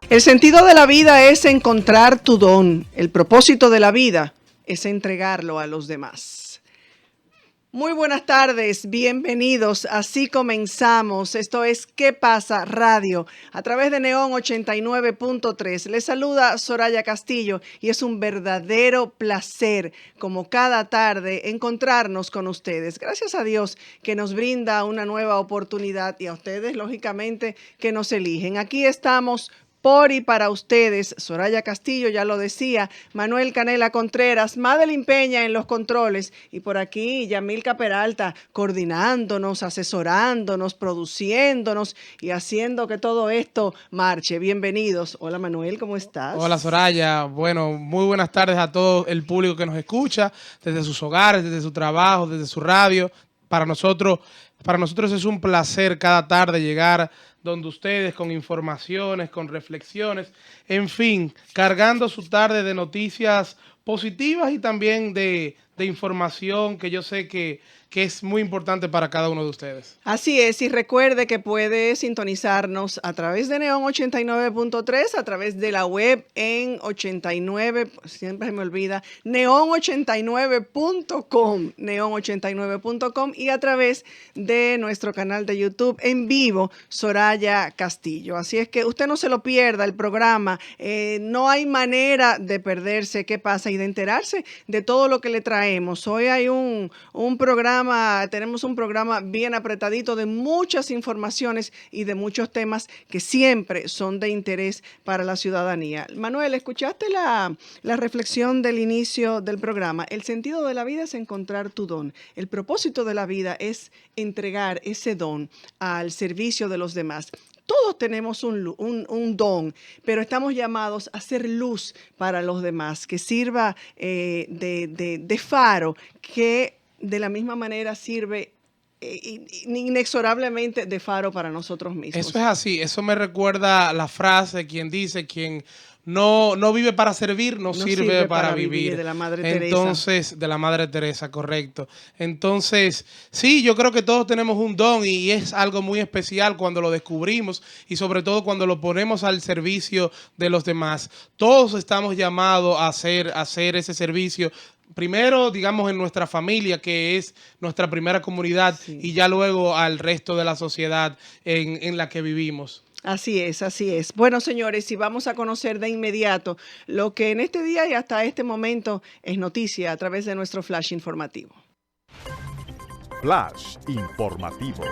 El sentido de la vida es encontrar tu don. El propósito de la vida es entregarlo a los demás. Muy buenas tardes, bienvenidos. Así comenzamos. Esto es ¿Qué pasa? Radio a través de Neón 89.3. Les saluda Soraya Castillo y es un verdadero placer, como cada tarde, encontrarnos con ustedes. Gracias a Dios que nos brinda una nueva oportunidad y a ustedes, lógicamente, que nos eligen. Aquí estamos por y para ustedes. Soraya Castillo ya lo decía, Manuel Canela Contreras, Madeline Peña en los controles y por aquí Yamilka Peralta coordinándonos, asesorándonos, produciéndonos y haciendo que todo esto marche. Bienvenidos. Hola Manuel, ¿cómo estás? Hola Soraya, bueno, muy buenas tardes a todo el público que nos escucha, desde sus hogares, desde su trabajo, desde su radio. Para nosotros es un placer cada tarde llegar donde ustedes con informaciones, con reflexiones, en fin, cargando su tarde de noticias positivas y también de información que yo sé que es muy importante para cada uno de ustedes. Así es, y recuerde que puede sintonizarnos a través de Neón 89.3, a través de la web en 89, siempre se me olvida, neon89.com, neon89.com y a través de nuestro canal de YouTube en vivo, Soraya Castillo. Así es que usted no se lo pierda el programa, no hay manera de perderse qué pasa y de enterarse de todo lo que le traemos. Hoy hay tenemos un programa bien apretadito de muchas informaciones y de muchos temas que siempre son de interés para la ciudadanía. Manuel, ¿escuchaste la reflexión del inicio del programa? El sentido de la vida es encontrar tu don. El propósito de la vida es entregar ese don al servicio de los demás. Todos tenemos un don, pero estamos llamados a ser luz para los demás, que sirva de faro, que de la misma manera sirve inexorablemente de faro para nosotros mismos. Eso es así, eso me recuerda la frase, quien dice, quien no vive para servir, no sirve para vivir. De la Madre Entonces, Teresa. de la Madre Teresa, correcto. Entonces, sí, yo creo que todos tenemos un don y es algo muy especial cuando lo descubrimos y sobre todo cuando lo ponemos al servicio de los demás. Todos estamos llamados a hacer ese servicio. Primero, digamos, en nuestra familia, que es nuestra primera comunidad, sí, y ya luego al resto de la sociedad en la que vivimos. Así es, así es. Bueno, señores, y vamos a conocer de inmediato lo que en este día y hasta este momento es noticia a través de nuestro flash informativo. Flash informativo.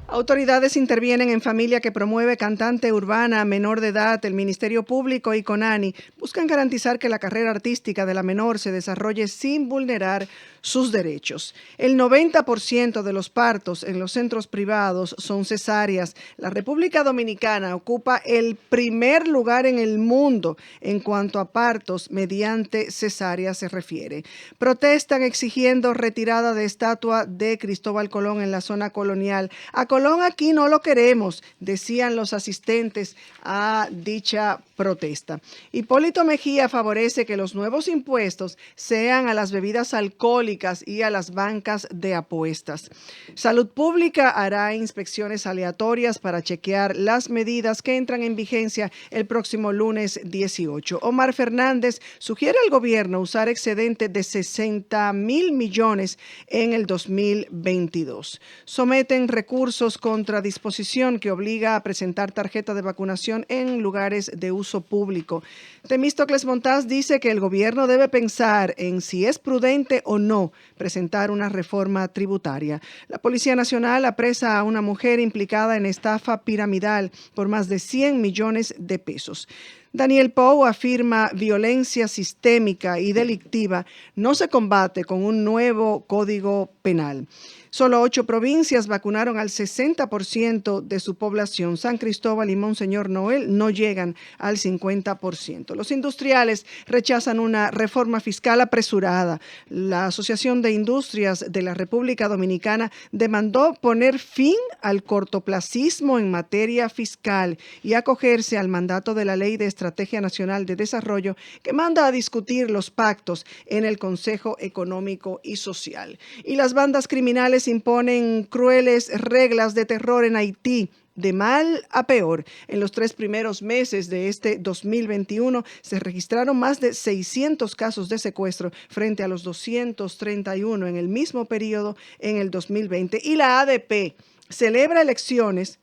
Autoridades intervienen en familia que promueve cantante urbana menor de edad. El Ministerio Público y CONANI buscan garantizar que la carrera artística de la menor se desarrolle sin vulnerar sus derechos. El 90% de los partos en los centros privados son cesáreas. La República Dominicana ocupa el primer lugar en el mundo en cuanto a partos mediante cesárea se refiere. Protestan exigiendo retirada de estatua de Cristóbal Colón en la zona colonial. A Colón aquí no lo queremos, decían los asistentes a dicha protesta. Hipólito Mejía favorece que los nuevos impuestos sean a las bebidas alcohólicas y a las bancas de apuestas. Salud Pública hará inspecciones aleatorias para chequear las medidas que entran en vigencia el próximo lunes 18. Omar Fernández sugiere al gobierno usar excedente de 60,000 millones en el 2022. Someten recursos contra disposición que obliga a presentar tarjeta de vacunación en lugares de uso público. Temístocles Montaz dice que el gobierno debe pensar en si es prudente o no presentar una reforma tributaria. La Policía Nacional apresa a una mujer implicada en estafa piramidal por más de 100 millones de pesos. Daniel Pou afirma violencia sistémica y delictiva no se combate con un nuevo código penal. Solo 8 provincias vacunaron al 60% de su población. San Cristóbal y Monseñor Noel no llegan al 50%. Los industriales rechazan una reforma fiscal apresurada. La Asociación de Industrias de la República Dominicana demandó poner fin al cortoplacismo en materia fiscal y acogerse al mandato de la Ley de Estrategia Nacional de Desarrollo que manda a discutir los pactos en el Consejo Económico y Social. Y las bandas criminales imponen crueles reglas de terror en Haití, de mal a peor. En los 3 primeros meses de este 2021 se registraron más de 600 casos de secuestro frente a los 231 en el mismo periodo en el 2020. Y la ADP celebra elecciones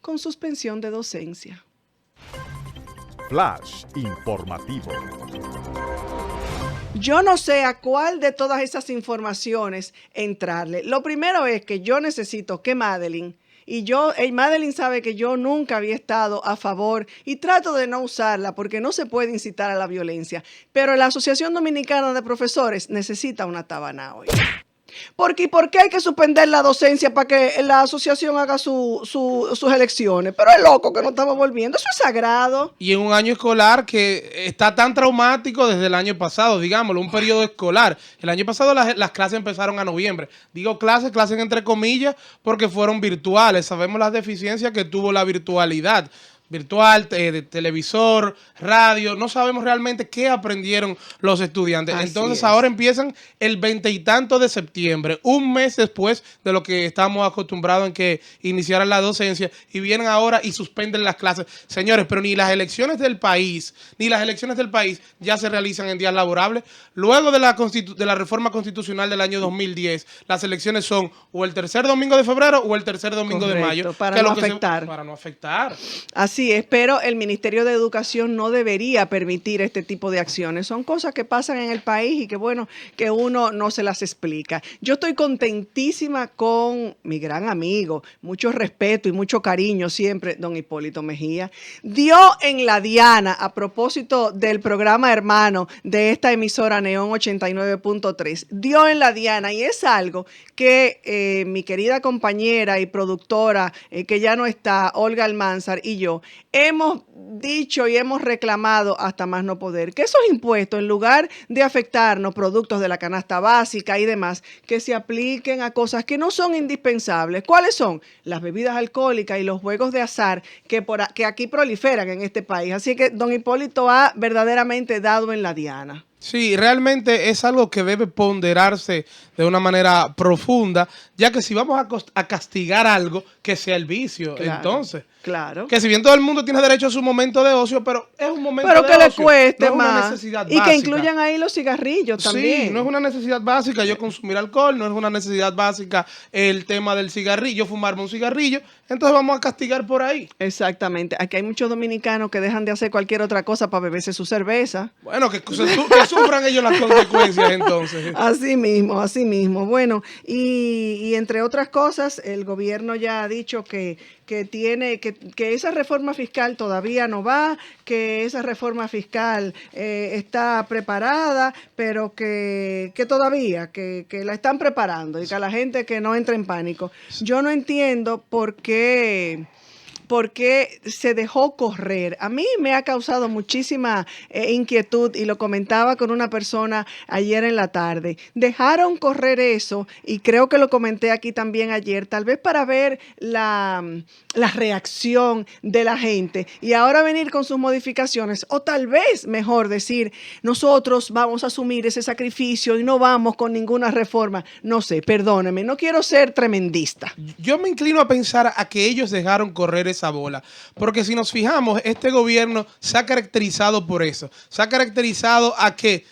con suspensión de docencia. Flash informativo. Yo no sé a cuál de todas esas informaciones entrarle. Lo primero es que yo necesito que Madeline, Madeline sabe que yo nunca había estado a favor y trato de no usarla porque no se puede incitar a la violencia. Pero la Asociación Dominicana de Profesores necesita una tabana hoy. ¿Por qué hay que suspender la docencia para que la asociación haga sus elecciones? Pero es loco que no estamos volviendo. Eso es sagrado. Y en un año escolar que está tan traumático desde el año pasado, digámoslo, un periodo escolar. El año pasado las clases empezaron a noviembre. Digo clases entre comillas, porque fueron virtuales. Sabemos las deficiencias que tuvo la virtualidad. Virtual, de televisor, radio, no sabemos realmente qué aprendieron los estudiantes. Así Entonces es. ahora empiezan el 20 y tanto de septiembre, un mes después de lo que estamos acostumbrados en que iniciaran la docencia, y vienen ahora y suspenden las clases. Señores, pero ni las elecciones del país ya se realizan en días laborables. Luego de la reforma constitucional del año 2010, las elecciones son o el tercer domingo de febrero o el tercer domingo de mayo. Para no afectar. Para no afectar. Así es, pero el Ministerio de Educación no debería permitir este tipo de acciones. Son cosas que pasan en el país y que bueno, que uno no se las explica. Yo estoy contentísima con mi gran amigo, mucho respeto y mucho cariño siempre, don Hipólito Mejía. Dio en la diana, a propósito del programa hermano de esta emisora Neón 89.3, dio en la diana, y es algo que mi querida compañera y productora, que ya no está, Olga Almanzar, y yo, hemos dicho y hemos reclamado hasta más no poder, que esos impuestos, en lugar de afectarnos productos de la canasta básica y demás, que se apliquen a cosas que no son indispensables. ¿Cuáles son? Las bebidas alcohólicas y los juegos de azar que aquí proliferan en este país. Así que don Hipólito ha verdaderamente dado en la diana. Sí, realmente es algo que debe ponderarse de una manera profunda, ya que si vamos a castigar algo, que sea el vicio, Claro, entonces. Claro. Que si bien todo el mundo tiene derecho a su momento de ocio, pero es un momento de Pero ocio. que le cueste no es una más. necesidad Y básica. que incluyan ahí los cigarrillos también. Sí, no es una necesidad básica yo consumir alcohol, no es una necesidad básica el tema del cigarrillo, fumarme un cigarrillo, entonces vamos a castigar por ahí. Exactamente. Aquí hay muchos dominicanos que dejan de hacer cualquier otra cosa para beberse su cerveza. Bueno, que sufran ellos las consecuencias entonces. Así mismo, así mismo. Bueno, y entre otras cosas, el gobierno ya ha dicho que esa reforma fiscal todavía no va, que esa reforma fiscal está preparada, pero que todavía, que la están preparando y que a la gente que no entre en pánico. Yo no entiendo por qué se dejó correr. A mí me ha causado muchísima inquietud y lo comentaba con una persona ayer en la tarde. Dejaron correr eso y creo que lo comenté aquí también ayer, tal vez para ver la reacción de la gente y ahora venir con sus modificaciones, o tal vez mejor decir, nosotros vamos a asumir ese sacrificio y no vamos con ninguna reforma. No sé, perdóneme, no quiero ser tremendista. Yo me inclino a pensar a que ellos dejaron correr esa bola, porque si nos fijamos, este gobierno se ha caracterizado por eso, se ha caracterizado a que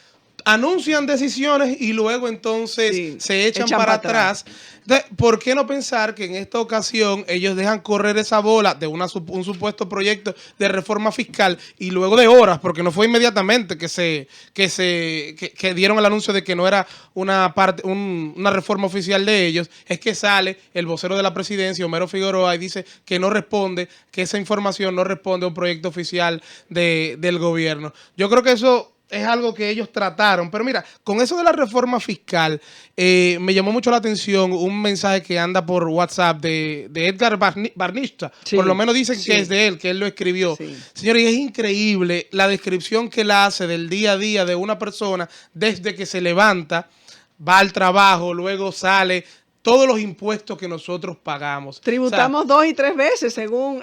anuncian decisiones y luego entonces Sí, se echan para atrás. Entonces, ¿por qué no pensar que en esta ocasión ellos dejan correr esa bola de un supuesto proyecto de reforma fiscal y luego de horas, porque no fue inmediatamente que dieron el anuncio de que no era una reforma oficial de ellos, es que sale el vocero de la presidencia, Homero Figueroa, y dice que no responde, que esa información no responde a un proyecto oficial del gobierno. Yo creo que eso es algo que ellos trataron. Pero mira, con eso de la reforma fiscal, me llamó mucho la atención un mensaje que anda por WhatsApp de Edgar Barnista. Sí, por lo menos dicen sí, que es de él, que él lo escribió. Sí. Señores, es increíble la descripción que él hace del día a día de una persona desde que se levanta, va al trabajo, luego sale, todos los impuestos que nosotros pagamos. Tributamos 2 y 3 veces según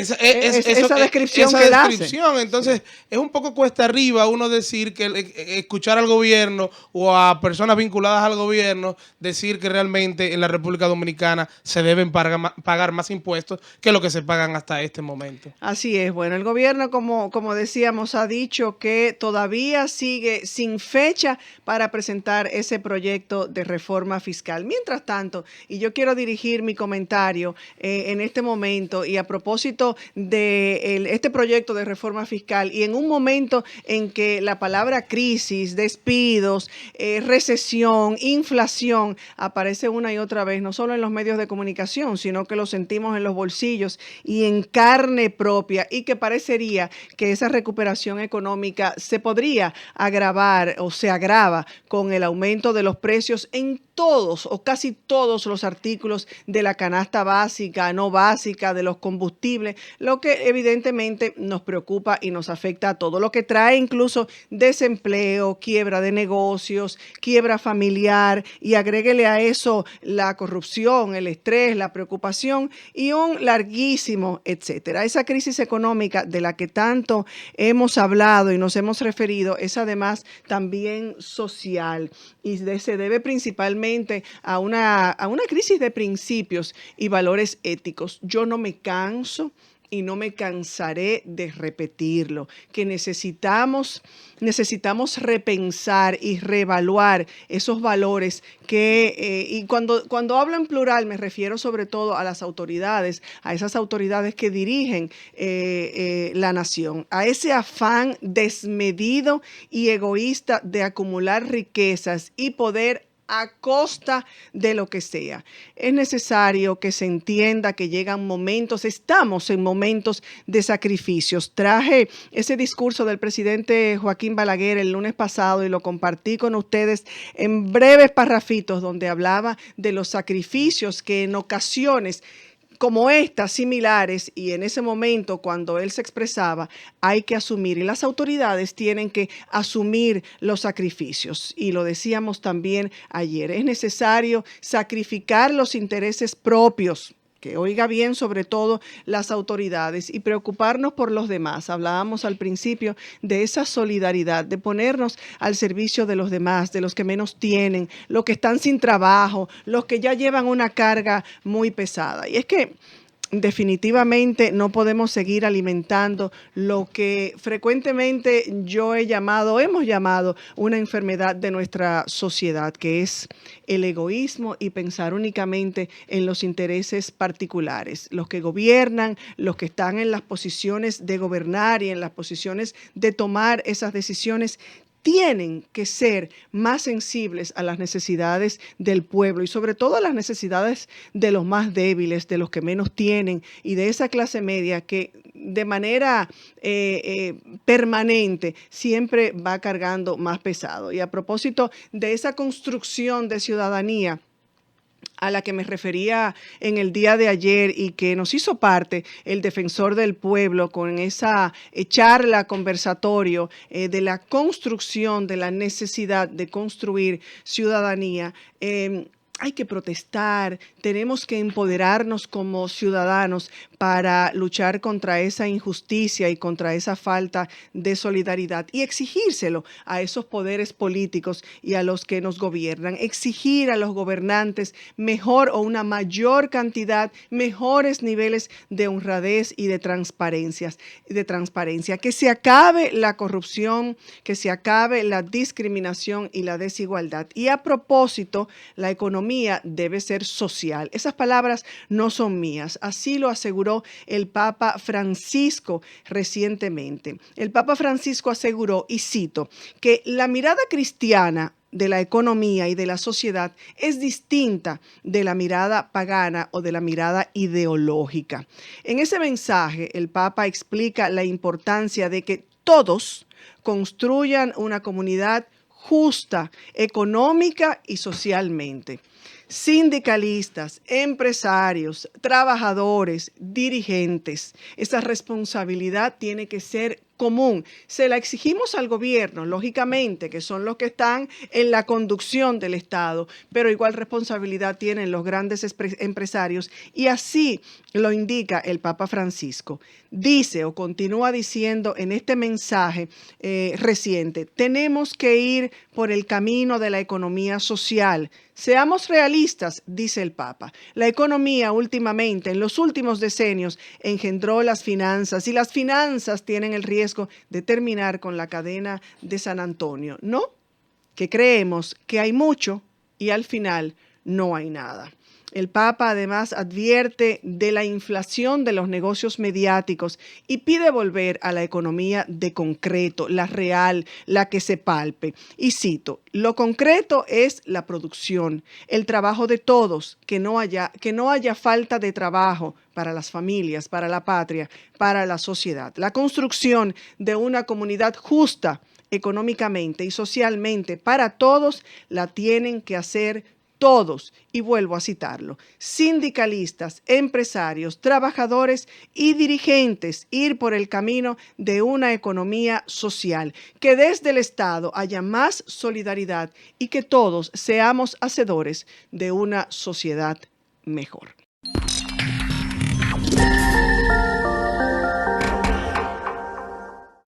esa descripción esa que él descripción. Entonces, es un poco cuesta arriba uno decir que escuchar al gobierno o a personas vinculadas al gobierno decir que realmente en la República Dominicana se deben pagar más impuestos que lo que se pagan hasta este momento. Así es. Bueno, el gobierno, como decíamos, ha dicho que todavía sigue sin fecha para presentar ese proyecto de reforma fiscal. Mientras tanto, y yo quiero dirigir mi comentario en este momento y a propósito de este proyecto de reforma fiscal y en un momento en que la palabra crisis, despidos, recesión, inflación aparece una y otra vez, no solo en los medios de comunicación, sino que lo sentimos en los bolsillos y en carne propia, y que parecería que esa recuperación económica se podría agravar o se agrava con el aumento de los precios en todos o casi todos los artículos de la canasta básica, no básica, de los combustibles, lo que evidentemente nos preocupa y nos afecta a todo, lo que trae incluso desempleo, quiebra de negocios, quiebra familiar, y agréguele a eso la corrupción, el estrés, la preocupación y un larguísimo etcétera. Esa crisis económica de la que tanto hemos hablado y nos hemos referido es además también social y se debe principalmente a una crisis de principios y valores éticos. Yo no me canso y no me cansaré de repetirlo, que necesitamos repensar y reevaluar esos valores y cuando hablo en plural me refiero sobre todo a las autoridades, a esas autoridades que dirigen la nación, a ese afán desmedido y egoísta de acumular riquezas y poder a costa de lo que sea. Es necesario que se entienda que llegan momentos, estamos en momentos de sacrificios. Traje ese discurso del presidente Joaquín Balaguer el lunes pasado y lo compartí con ustedes en breves parrafitos donde hablaba de los sacrificios que en ocasiones como estas, similares, y en ese momento cuando él se expresaba, hay que asumir, y las autoridades tienen que asumir los sacrificios. Y lo decíamos también ayer, es necesario sacrificar los intereses propios, que oiga bien, sobre todo las autoridades, y preocuparnos por los demás. Hablábamos al principio de esa solidaridad, de ponernos al servicio de los demás, de los que menos tienen, los que están sin trabajo, los que ya llevan una carga muy pesada. Y es que definitivamente no podemos seguir alimentando lo que frecuentemente hemos llamado una enfermedad de nuestra sociedad, que es el egoísmo y pensar únicamente en los intereses particulares. Los que gobiernan, los que están en las posiciones de gobernar y en las posiciones de tomar esas decisiones, tienen que ser más sensibles a las necesidades del pueblo y sobre todo a las necesidades de los más débiles, de los que menos tienen y de esa clase media que de manera permanente siempre va cargando más pesado. Y a propósito de esa construcción de ciudadanía a la que me refería en el día de ayer y que nos hizo parte el defensor del pueblo con esa charla, conversatorio de la construcción, de la necesidad de construir ciudadanía. Hay que protestar, tenemos que empoderarnos como ciudadanos para luchar contra esa injusticia y contra esa falta de solidaridad y exigírselo a esos poderes políticos y a los que nos gobiernan. Exigir a los gobernantes mejor o una mayor cantidad, mejores niveles de honradez y de transparencia. Que se acabe la corrupción, que se acabe la discriminación y la desigualdad. Y a propósito, la economía debe ser social. Esas palabras no son mías, así lo aseguró el Papa Francisco recientemente. El Papa Francisco aseguró, y cito, que la mirada cristiana de la economía y de la sociedad es distinta de la mirada pagana o de la mirada ideológica. En ese mensaje, el Papa explica la importancia de que todos construyan una comunidad justa, económica y socialmente. Sindicalistas, empresarios, trabajadores, dirigentes. Esa responsabilidad tiene que ser común. Se la exigimos al gobierno, lógicamente, que son los que están en la conducción del Estado, pero igual responsabilidad tienen los grandes empresarios, y así lo indica el Papa Francisco. Dice o continúa diciendo en este mensaje reciente: tenemos que ir por el camino de la economía social. Seamos realistas, dice el Papa. La economía últimamente, en los últimos decenios, engendró las finanzas, y las finanzas tienen el riesgo de terminar con la cadena de San Antonio, ¿no? Que creemos que hay mucho y al final no hay nada. El Papa además advierte de la inflación de los negocios mediáticos y pide volver a la economía de concreto, la real, la que se palpe. Y cito: lo concreto es la producción, el trabajo de todos, que no haya falta de trabajo para las familias, para la patria, para la sociedad. La construcción de una comunidad justa económicamente y socialmente para todos la tienen que hacer todos, y vuelvo a citarlo: sindicalistas, empresarios, trabajadores y dirigentes, ir por el camino de una economía social, que desde el Estado haya más solidaridad y que todos seamos hacedores de una sociedad mejor.